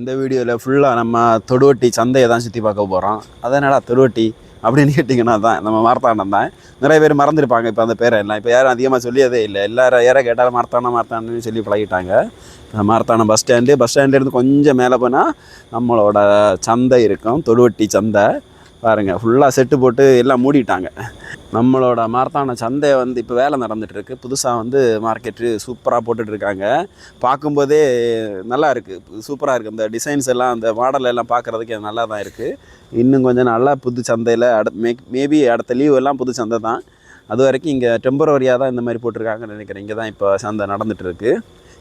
இந்த வீடியோவில் ஃபுல்லாக நம்ம தொடுவட்டி சந்தையை தான் சுற்றி பார்க்க போகிறோம். அதனால தொடுவட்டி அப்படின்னு கேட்டிங்கன்னா தான் நம்ம மார்த்தாண்டம் தான். நிறைய பேர் மறந்துருப்பாங்க இப்போ அந்த பேரை எல்லாம். இப்போ யாரும் அதிகமாக சொல்லியதே இல்லை. எல்லாரும் யாரை கேட்டாலும் மார்த்தாண்டம்னு சொல்லி பழகிட்டாங்க. மார்த்தாண்டம் பஸ் ஸ்டாண்ட்லேருந்து கொஞ்சம் மேலே போனால் நம்மளோட சந்தை இருக்கும், தொடுவட்டி சந்தை. பாருங்கள், ஃபுல்லாக செட்டு போட்டு எல்லாம் மூடிட்டாங்க. நம்மளோட மார்த்தாண்டம் சந்தை வந்து இப்போ வேலை நடந்துகிட்ருக்கு. புதுசாக வந்து மார்க்கெட்டு சூப்பராக போட்டுட்ருக்காங்க. பார்க்கும்போதே நல்லா இருக்குது, சூப்பராக இருக்குது. இந்த டிசைன்ஸ் எல்லாம், அந்த மாடல் எல்லாம் பார்க்குறதுக்கு நல்லா தான் இருக்குது. இன்னும் கொஞ்சம் நல்லா புது சந்தையில் மேபி அடுத்த லீவ் எல்லாம் புது சந்தை தான். அது வரைக்கும் இங்கே டெம்பரவரியாக தான் இந்த மாதிரி போட்டிருக்காங்கன்னு நினைக்கிறேன். இங்கே தான் இப்போ சந்தை நடந்துகிட்ருக்கு.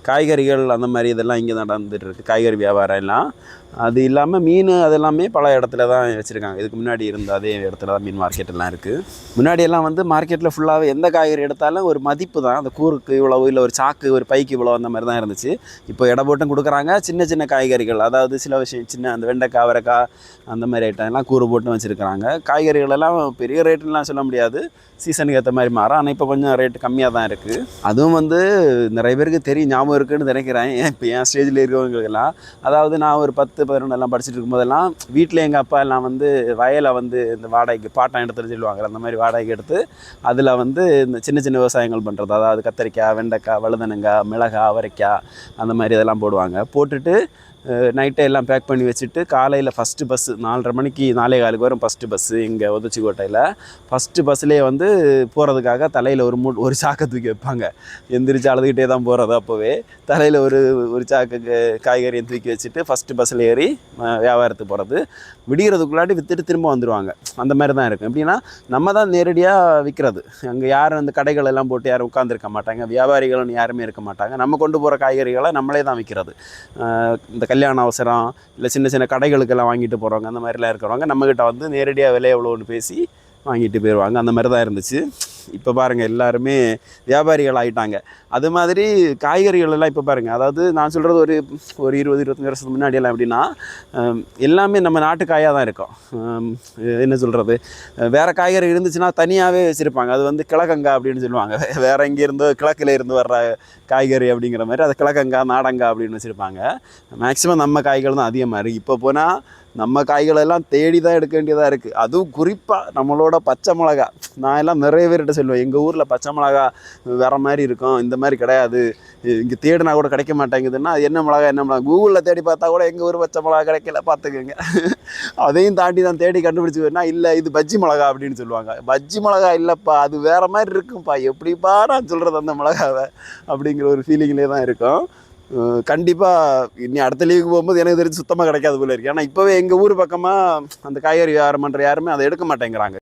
காய்கறிகள் அந்த மாதிரி இதெல்லாம் இங்கே தான் நடந்துகிட்ருக்கு, காய்கறி வியாபாரம் எல்லாம். அது இல்லாமல் மீன் அதெல்லாமே பல இடத்துல தான் வச்சுருக்காங்க. இதுக்கு முன்னாடி இருந்த அதே இடத்துல தான் மீன் மார்க்கெட்டெல்லாம் இருக்குது. முன்னாடியெல்லாம் வந்து மார்க்கெட்டில் ஃபுல்லாகவே எந்த காய்கறி எடுத்தாலும் ஒரு மதிப்பு தான். அந்த கூருக்கு இவ்வளவு, இல்லை ஒரு சாக்கு ஒரு பைக்கு இவ்வளோ, அந்த மாதிரி தான் இருந்துச்சு. இப்போ இட போட்டும் கொடுக்குறாங்க. சின்ன சின்ன காய்கறிகள், அதாவது சில விஷயம் சின்ன அந்த வெண்டைக்காய், அவரைக்காய் அந்த மாதிரி ஐட்டம்லாம் கூறு போட்டும் வச்சுருக்கிறாங்க. காய்கறிகள் எல்லாம் பெரிய ரேட்டுலாம் சொல்ல முடியாது, சீசனுக்கு ஏற்ற மாதிரி மாறும். ஆனால் இப்போ கொஞ்சம் ரேட்டு கம்மியாக தான் இருக்குது. அதுவும் வந்து நிறைய பேருக்கு தெரியும், ஞாபகம் இருக்குதுன்னு நினைக்கிறேன். இப்போ என் ஸ்டேஜில் இருக்கிறவங்களுக்கெல்லாம், அதாவது நான் ஒரு 10-11 எல்லாம் படிச்சுட்டு இருக்கும்போதெல்லாம் வீட்டில் எங்கள் அப்பா எல்லாம் வந்து வயலை வந்து இந்த வாடகைக்கு பாட்டம் எடுத்துன்னு சொல்லுவாங்க, அந்த மாதிரி வாடகைக்கு எடுத்து அதில் வந்து இந்த சின்ன சின்ன விவசாயங்கள் பண்ணுறது. அதாவது கத்தரிக்காய், வெண்டைக்காய், வழுதனங்காய், மிளகாய், அவரைக்காய் அந்த மாதிரி இதெல்லாம் போடுவாங்க. போட்டுட்டு நைட்டை எல்லாம் பேக் பண்ணி வச்சுட்டு காலையில் ஃபஸ்ட்டு பஸ்ஸு 4:30 மணிக்கு 4:15 வரும் ஃபஸ்ட்டு பஸ்ஸு. இங்கே ஒதச்சிக்கோட்டையில் ஃபஸ்ட்டு பஸ்ஸுலேயே வந்து போகிறதுக்காக தலையில் ஒரு சாக்கை தூக்கி வைப்பாங்க. எந்திரிச்சு அழுதுகிட்டே தான் போகிறது. அப்போவே தலையில் ஒரு சாக்கு காய்கறியை தூக்கி வச்சுட்டு ஃபஸ்ட்டு பஸ்ஸில் ஏறி வியாபாரத்துக்கு போகிறது. விடிகிறதுக்குள்ளாட்டி விற்றுட்டு திரும்ப வந்துடுவாங்க. அந்த மாதிரி தான் இருக்கும். எப்படின்னா நம்ம தான் நேரடியாக விற்கிறது. அங்கே யாரும் அந்த கடைகள் எல்லாம் போட்டு யாரும் உட்காந்துருக்க மாட்டாங்க, வியாபாரிகளும் யாருமே இருக்க மாட்டாங்க. நம்ம கொண்டு போகிற காய்கறிகளை நம்மளே தான் விற்கிறது. இந்த கல்யாண அவசரம் இல்லை சின்ன சின்ன கடைகளுக்கெல்லாம் வாங்கிட்டு போகிறவங்க, அந்த மாதிரிலாம் இருக்கிறவங்க நம்மக்கிட்ட வந்து நேரடியாக விலை எவ்வளோன்னு பேசி வாங்கிட்டு போயிடுவாங்க. அந்த மாதிரி தான் இருந்துச்சு. இப்போ பாருங்கள், எல்லாருமே வியாபாரிகள் ஆகிட்டாங்க. அது மாதிரி காய்கறிகள் எல்லாம் இப்போ பாருங்கள், அதாவது நான் சொல்கிறது ஒரு 20-25 வருஷத்துக்கு முன்னாடியெல்லாம் எப்படின்னா எல்லாமே நம்ம நாட்டு காயாக தான் இருக்கும். என்ன சொல்கிறது, வேறு காய்கறி இருந்துச்சுன்னா தனியாகவே வச்சுருப்பாங்க. அது வந்து கிழக்கங்காய் அப்படின்னு சொல்லுவாங்க. வேறு எங்கேருந்தோ கிழக்கில் இருந்து வர்ற காய்கறி அப்படிங்கிற மாதிரி அது கிழக்கங்காய், நாடங்காய் அப்படின்னு வச்சுருப்பாங்க. மேக்ஸிமம் நம்ம காய்கள் தான் அதிகமாக இருக்குது. இப்போ போனால் நம்ம காய்களெல்லாம் தேடி தான் எடுக்க வேண்டியதாக இருக்குது. அதுவும் குறிப்பாக நம்மளோட பச்சை மிளகா. நான் எல்லாம் நிறைய பேர்கிட்ட சொல்லுவேன், எங்கள் ஊரில் பச்சை மிளகா வேறு மாதிரி இருக்கும், இந்த மாதிரி கிடையாது, இங்கே தேடினா கூட கிடைக்க மாட்டேங்குதுன்னா என்ன மிளகா கூகுளில் தேடி பார்த்தா கூட எங்கள் ஊர் பச்சை மிளகா கிடைக்கல, பார்த்துக்கோங்க. அதையும் தாண்டி தான் தேடி கண்டுபிடிச்சின்னா இல்லை இது பஜ்ஜி மிளகா அப்படின்னு சொல்லுவாங்க. பஜ்ஜி மிளகா இல்லைப்பா, அது வேறு மாதிரி இருக்கும்ப்பா, எப்படிப்பா நான் சொல்கிறது அந்த மிளகாவை அப்படிங்கிற ஒரு ஃபீலிங்லேயே தான் இருக்கும். கண்டிப்பாக இனி அடுத்த லீவுக்கு போகும்போது எனக்கு தெரிஞ்சு சுத்தமாக கிடைக்காது போல இருக்குது. ஏன்னா இப்போவே எங்கள் ஊர் பக்கமாக அந்த காய்கறி வியாபாரம் பண்ணுற யாருமே அதை எடுக்க மாட்டேங்கிறாங்க.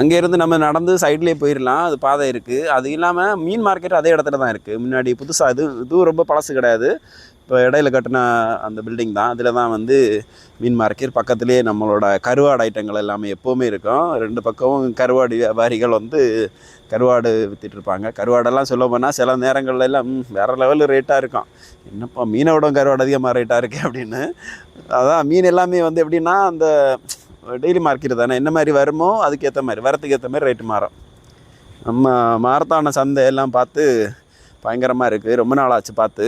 அங்கேருந்து நம்ம நடந்து சைட்லேயே போயிடலாம், அது பாதை இருக்குது. அது இல்லாமல் மீன் மார்க்கெட் அதே இடத்துல தான் இருக்குது. முன்னாடி புதுசாக இதுவும் ரொம்ப பழசு கிடையாது. இப்போ இடையில கட்டின அந்த பில்டிங் தான். அதில் தான் வந்து மீன் மார்க்கெட். பக்கத்துலேயே நம்மளோட கருவாடு ஐட்டங்கள் எல்லாமே எப்போவுமே இருக்கும். 2 பக்கமும் கருவாடு வியாபாரிகள் வந்து கருவாடு விற்றுட்ருப்பாங்க. கருவாடெல்லாம் சொல்ல போனால் சில நேரங்கள்ல எல்லாம் வேறு லெவலில் ரேட்டாக இருக்கும். என்னப்பா மீனை விட கருவாடு அதிகமாக ரேட்டாக இருக்குது அப்படின்னு. அதான் மீன் எல்லாமே வந்து எப்படின்னா அந்த டெய்லி மார்க்கெட்டு தானே, என்ன மாதிரி வருமோ அதுக்கேற்ற மாதிரி, வரத்துக்கு ஏற்ற மாதிரி ரேட்டு மாறும். நம்ம மார்த்தாண்டம் சந்தை எல்லாம் பார்த்து பயங்கரமாக இருக்குது. ரொம்ப நாள் ஆச்சு பார்த்து.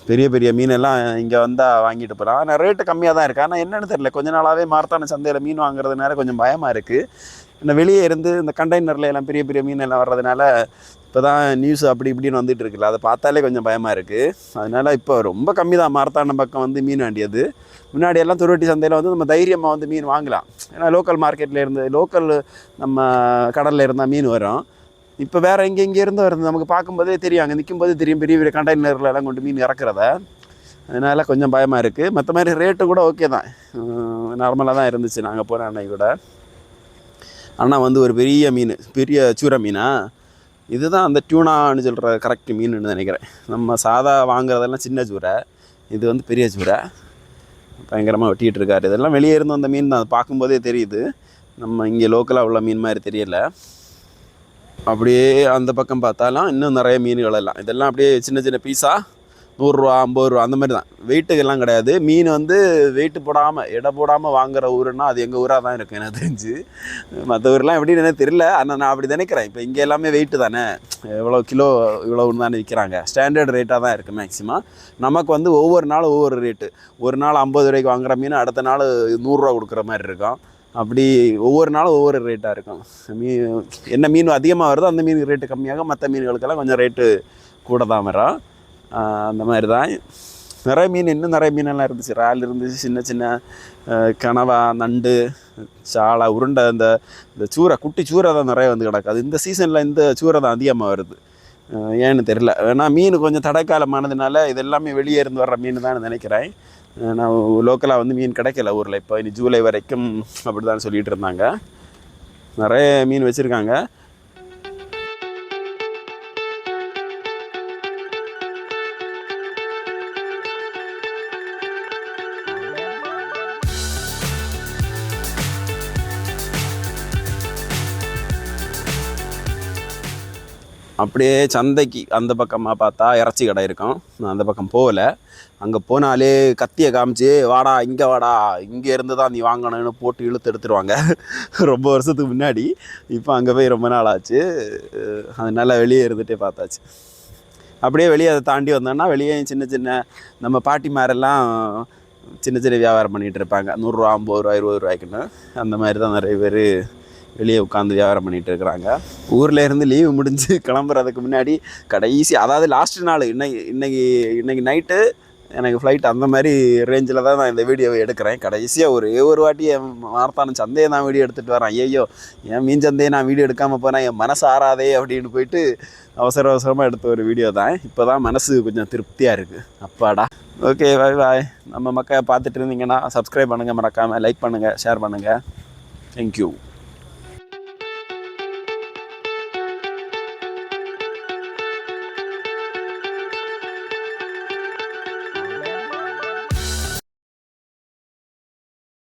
பெரிய பெரிய மீனெல்லாம் இங்கே வந்தால் வாங்கிட்டு போகலாம். ஆனால் ரேட்டு கம்மியாக தான் இருக்குது. ஆனால் என்னென்னு தெரியல, கொஞ்ச நாளாகவே மார்த்தாண்டம் சந்தையில் மீன் வாங்குறதுனால கொஞ்சம் பயமாக இருக்குது. இன்னும் வெளியே இருந்து இந்த கண்டெய்னரில் எல்லாம் பெரிய பெரிய மீன் எல்லாம் வர்றதுனால இப்போ தான் நியூஸ் அப்படி இப்படின்னு வந்துட்டு இருக்குல்ல, அதை பார்த்தாலே கொஞ்சம் பயமாக இருக்குது. அதனால் இப்போ ரொம்ப கம்மி தான் மார்த்தாண்டம் பக்கம் வந்து மீன் வேண்டியது. முன்னாடியெல்லாம் தொடுவட்டி சந்தையில் வந்து நம்ம தைரியமாக வந்து மீன் வாங்கலாம். ஏன்னா லோக்கல் மார்க்கெட்டில் இருந்து, லோக்கல் நம்ம கடலில் இருந்தால் மீன் வரும். இப்போ வேறு எங்கே இருந்து வருது நமக்கு பார்க்கும்போதே தெரியும், அங்கே நிற்கும்போது தெரியும், பெரிய பெரிய கண்டெய்னரில் எல்லாம் கொண்டு மீன் இறக்குறத. அதனால் கொஞ்சம் பயமாக இருக்குது. மற்ற மாதிரி ரேட்டு கூட ஓகே தான், நார்மலாக தான் இருந்துச்சு நாங்கள் போன அன்னைக்கு கூட. ஆனால் வந்து ஒரு பெரிய மீன், பெரிய சூரை மீனா, இதுதான் அந்த டியூனான்னு சொல்கிற கரெக்ட் மீனுன்னு நினைக்கிறேன். நம்ம சாதா வாங்குறதெல்லாம் சின்ன சூரை, இது வந்து பெரிய சூரை. பயங்கரமாக வெட்டிகிட்டு இருக்காரு. இதெல்லாம் வெளியே இருந்து வந்த மீன் தான், பார்க்கும்போதே தெரியுது. நம்ம இங்கே லோக்கலாக உள்ள மீன் மாதிரி தெரியல. அப்படியே அந்த பக்கம் பார்த்தாலும் இன்னும் நிறைய மீன்கள் எல்லாம் இதெல்லாம் அப்படியே சின்ன சின்ன பீஸாக 100 ரூபா 50 ரூபா அந்த மாதிரி தான். வெயிட்டுக்கெல்லாம் கிடையாது. மீன் வந்து வெயிட்டு போடாமல் எடை போடாமல் வாங்குற ஊருன்னா அது எங்கள் ஊராக தான் இருக்கும் எனக்கு தெரிஞ்சு. மற்ற ஊரெலாம் எப்படின்னு எனக்கு தெரியல. ஆனால் நான் அப்படி நினைக்கிறேன். இப்போ இங்கே எல்லாமே வெயிட்டு தானே, எவ்வளோ கிலோ இவ்வளோன்னு தானே விற்கிறாங்க. ஸ்டாண்டர்ட் ரேட்டாக தான் இருக்குது மேக்ஸிமம். நமக்கு வந்து ஒவ்வொரு நாளும் ஒவ்வொரு ரேட்டு. ஒரு நாள் 50 ரூபாய்க்கு வாங்குற மீன் அடுத்த நாள் 100 ரூபா கொடுக்குற மாதிரி இருக்கும். அப்படி ஒவ்வொரு நாளும் ஒவ்வொரு ரேட்டாக இருக்கும். என்ன மீன் அதிகமாக வருதோ அந்த மீன் ரேட்டு கம்மியாக, மற்ற மீன்களுக்கெல்லாம் கொஞ்சம் ரேட்டு கூட தான் வரும். அந்த மாதிரி தான் நிறைய மீன். இன்னும் நிறைய மீனெல்லாம் இருந்துச்சு. இறால் இருந்துச்சு, சின்ன சின்ன கனவா, நண்டு, சாலை, உருண்டை, இந்த சூறை, குட்டி சூறை தான் நிறைய வந்து கிடக்காது. இந்த சீசனில் இந்த சூறை தான் அதிகமாக வருது. ஏன்னு தெரில. ஏன்னா மீன் கொஞ்சம் தடைக்காலமானதுனால இது எல்லாமே வெளியே இருந்து வர்ற மீன் தான் நினைக்கிறேன். நான் லோக்கலாக வந்து மீன் கிடைக்கல ஊரில். இப்போ இனி ஜூலை வரைக்கும் அப்படி தான் சொல்லிகிட்டு இருந்தாங்க. நிறைய மீன் வச்சுருக்காங்க. அப்படியே சந்தைக்கு அந்த பக்கமாக பார்த்தா இறைச்சி கடை இருக்கும். நான் அந்த பக்கம் போகல. அங்கே போனாலே கத்தியை காமிச்சு வாடா இங்கே வாடா, இங்கே இருந்து தான் நீ வாங்கணும்னு போட்டு இழுத்து எடுத்துருவாங்க. ரொம்ப வருஷத்துக்கு முன்னாடி. இப்போ அங்கே போய் ரொம்ப நாள் ஆச்சு. அதனால் வெளியே இருந்துகிட்டே பார்த்தாச்சு. அப்படியே வெளியே அதை தாண்டி வந்தோன்னா வெளியே சின்ன சின்ன நம்ம பாட்டிமாரெல்லாம் சின்ன சின்ன வியாபாரம் பண்ணிகிட்டு இருப்பாங்க. 100 ரூபா 50 ரூபா 20 ரூபாய்க்குன்னு. அந்த மாதிரி தான் நிறைய பேர் வெளியே உட்காந்து வியாபாரம் பண்ணிகிட்டு இருக்கிறாங்க. ஊரில் இருந்து லீவு முடிஞ்சு கிளம்புறதுக்கு முன்னாடி கடைசி, அதாவது லாஸ்ட்டு நாள், இன்னைக்கு நைட்டு எனக்கு ஃப்ளைட். அந்த மாதிரி ரேஞ்சில் தான் நான் இந்த வீடியோவை எடுக்கிறேன். கடைசியாக ஒரு வாட்டி என் மார்த்தான சந்தையை நான் வீடியோ எடுத்துகிட்டு வரேன். ஐயோ, என் மீன் சந்தையை நான் வீடியோ எடுக்காமல் போனேன், என் மனசு ஆறாதே அப்படின்னு போயிட்டு அவசரமாக எடுத்த ஒரு வீடியோ தான். இப்போ தான் மனசு கொஞ்சம் திருப்தியாக இருக்குது. அப்பாடா. ஓகே, பாய் பாய். நம்ம மக்கள் பார்த்துட்டு இருந்தீங்கன்னா சப்ஸ்கிரைப் பண்ணுங்கள், மறக்காமல் லைக் பண்ணுங்கள், ஷேர் பண்ணுங்கள். தேங்க்யூ.